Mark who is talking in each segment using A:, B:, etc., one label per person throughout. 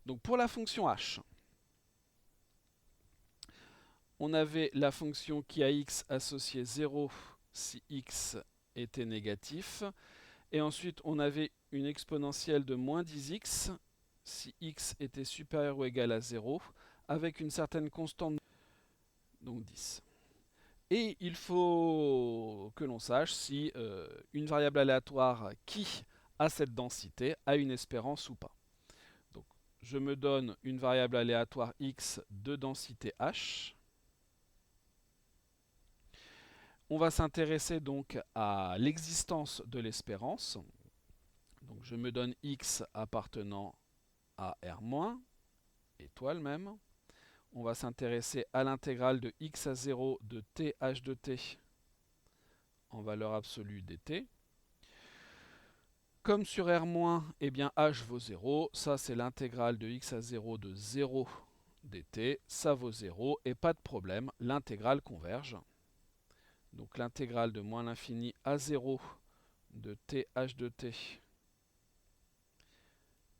A: Donc pour la fonction h, on avait la fonction qui a x associé 0 si x était négatif. Et ensuite, on avait une exponentielle de moins 10x si x était supérieur ou égal à 0, avec une certaine constante, donc 10. Et il faut que l'on sache si une variable aléatoire qui a cette densité a une espérance ou pas. Donc, je me donne une variable aléatoire x de densité h. On va s'intéresser donc à l'existence de l'espérance. Donc, je me donne x appartenant à R-, étoile même. On va s'intéresser à l'intégrale de x à 0 de t h de t en valeur absolue dt. Comme sur R-, eh bien h vaut 0. Ça, c'est l'intégrale de x à 0 de 0 dt. Ça vaut 0 et pas de problème, l'intégrale converge. Donc l'intégrale de moins l'infini à 0 de t h de t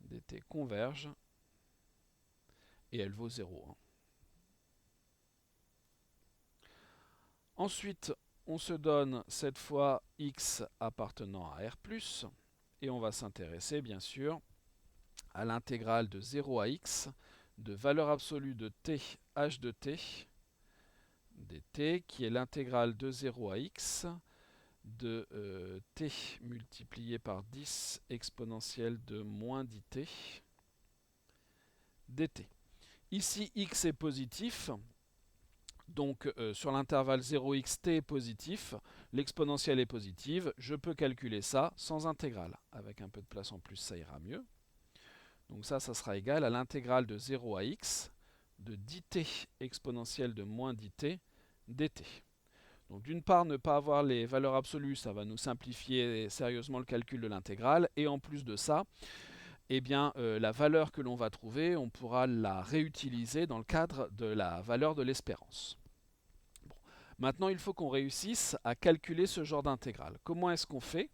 A: dt converge et elle vaut 0. Ensuite, on se donne cette fois x appartenant à R+, et on va s'intéresser bien sûr à l'intégrale de 0 à x de valeur absolue de t h de t dt, qui est l'intégrale de 0 à x de t multiplié par 10 exponentielle de moins 10t dt. Ici, x est positif, donc sur l'intervalle 0x, t est positif, l'exponentielle est positive, je peux calculer ça sans intégrale. Avec un peu de place en plus, ça ira mieux. Donc ça sera égal à l'intégrale de 0 à x de 10t exponentielle de moins 10t dt. Donc d'une part, ne pas avoir les valeurs absolues, ça va nous simplifier sérieusement le calcul de l'intégrale. Et en plus de ça, eh bien, la valeur que l'on va trouver, on pourra la réutiliser dans le cadre de la valeur de l'espérance. Bon. Maintenant, il faut qu'on réussisse à calculer ce genre d'intégrale. Comment est-ce qu'on fait?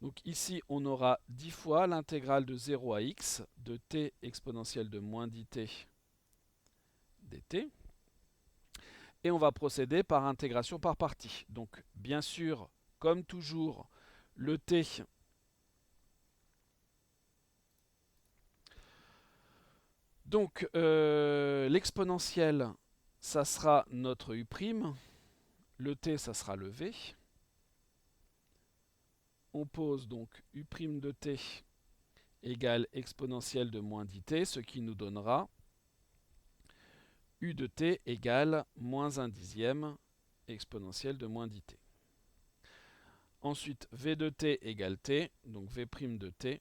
A: Donc ici, on aura 10 fois l'intégrale de 0 à x de t exponentielle de moins 10t dt. Et on va procéder par intégration par partie. Donc bien sûr, comme toujours, le t donc l'exponentielle, ça sera notre u', le t, ça sera le v. On pose donc u' de t égale exponentielle de moins 10t, ce qui nous donnera u de t égale moins 1 dixième exponentielle de moins 10t. Ensuite, v de t égale t, donc v' de t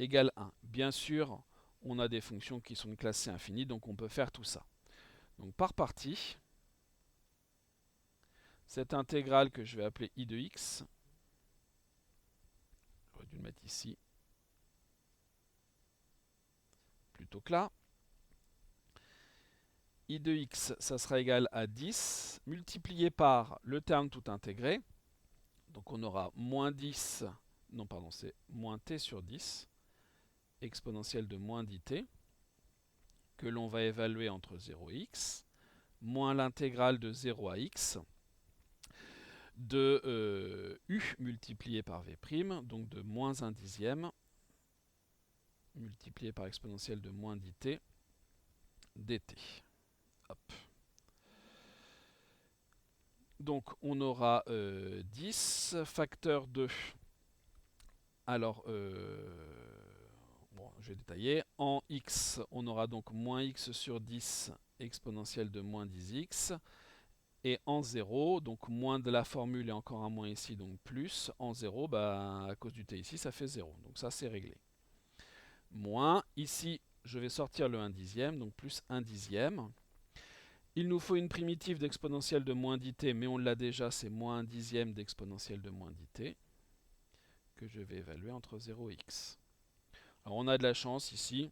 A: égale 1. Bien sûr, on a des fonctions qui sont de classe C infinie, donc on peut faire tout ça. Donc par partie, cette intégrale que je vais appeler i de x, j'aurais dû le mettre ici, plutôt que là, i de x, ça sera égal à 10, multiplié par le terme tout intégré, donc on aura moins 10, non pardon, c'est moins t sur 10, exponentielle de moins 10t, que l'on va évaluer entre 0 et x, moins l'intégrale de 0 à x, de u multiplié par v', donc de moins 1 dixième, multiplié par exponentielle de moins 10t, dt. Hop. Donc on aura 10 facteur de... Alors, bon, je vais détailler. En x, on aura donc moins x sur 10 exponentielle de moins 10x. Et en 0, donc moins de la formule et encore un moins ici, donc plus. En 0, bah, à cause du t ici, ça fait 0. Donc ça, c'est réglé. Moins, ici, je vais sortir le 1 dixième, donc plus 1 dixième. Il nous faut une primitive d'exponentielle de moins 10t, mais on l'a déjà, c'est moins 1 dixième d'exponentielle de moins 10t, que je vais évaluer entre 0 et x. Alors on a de la chance ici,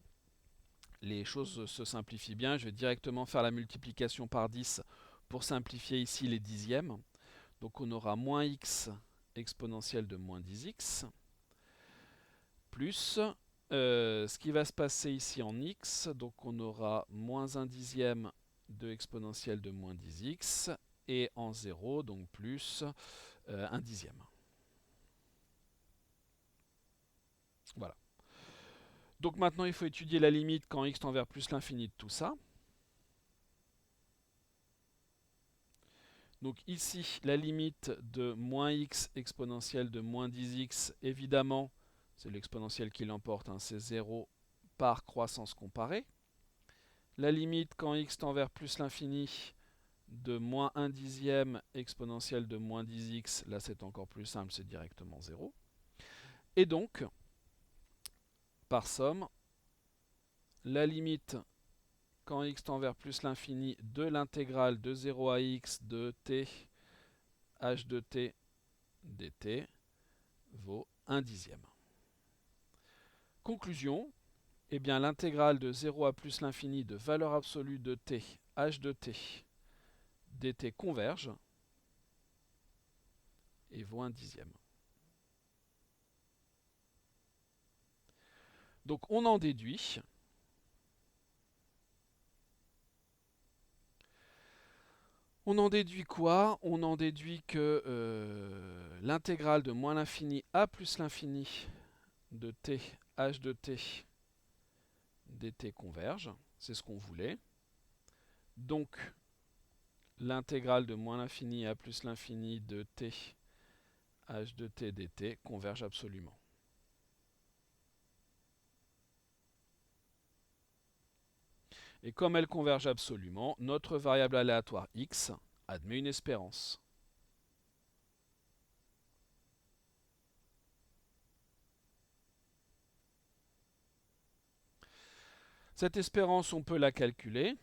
A: les choses se simplifient bien. Je vais directement faire la multiplication par 10 pour simplifier ici les dixièmes. Donc on aura moins x exponentielle de moins 10x. plus ce qui va se passer ici en x, donc on aura moins 1 dixième de exponentielle de moins 10x, et en 0, donc plus 1 dixième. Voilà. Donc maintenant, il faut étudier la limite quand x tend vers plus l'infini de tout ça. Donc ici, la limite de moins x exponentielle de moins 10x, évidemment, c'est l'exponentielle qui l'emporte, hein, c'est 0 par croissance comparée. La limite quand x tend vers plus l'infini de moins 1 dixième exponentielle de moins 10x, là c'est encore plus simple, c'est directement 0. Et donc, par somme, la limite quand x tend vers plus l'infini de l'intégrale de 0 à x de t h de t dt vaut 1 dixième. Conclusion, eh bien l'intégrale de 0 à plus l'infini de valeur absolue de t h de t dt converge et vaut 1 dixième. Donc on en déduit quoi? On en déduit que l'intégrale de moins l'infini à plus l'infini de t h de t dt converge, c'est ce qu'on voulait. Donc l'intégrale de moins l'infini à plus l'infini de t h de t dt converge absolument. Et comme elle converge absolument, notre variable aléatoire x admet une espérance. Cette espérance, on peut la calculer.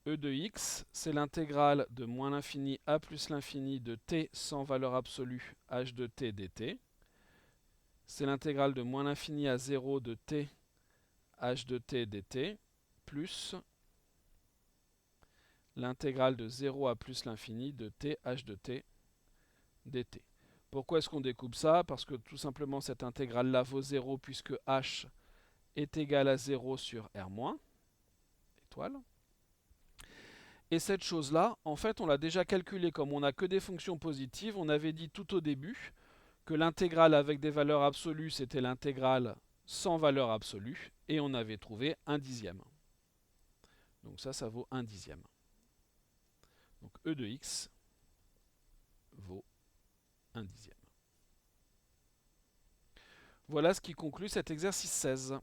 A: E de x, c'est l'intégrale de moins l'infini à plus l'infini de t sans valeur absolue h de t dt. C'est l'intégrale de moins l'infini à 0 de t h de t dt plus l'intégrale de 0 à plus l'infini de t h de t dt. Pourquoi est-ce qu'on découpe ça? Parce que tout simplement cette intégrale-là vaut 0 puisque h est égal à 0 sur r-, étoile. Et cette chose-là, en fait, on l'a déjà calculée comme on n'a que des fonctions positives. On avait dit tout au début que l'intégrale avec des valeurs absolues, c'était l'intégrale sans valeur absolue. Et on avait trouvé 1 dixième. Donc ça vaut 1 dixième. Donc E de x vaut 1 dixième. Voilà ce qui conclut cet exercice 16.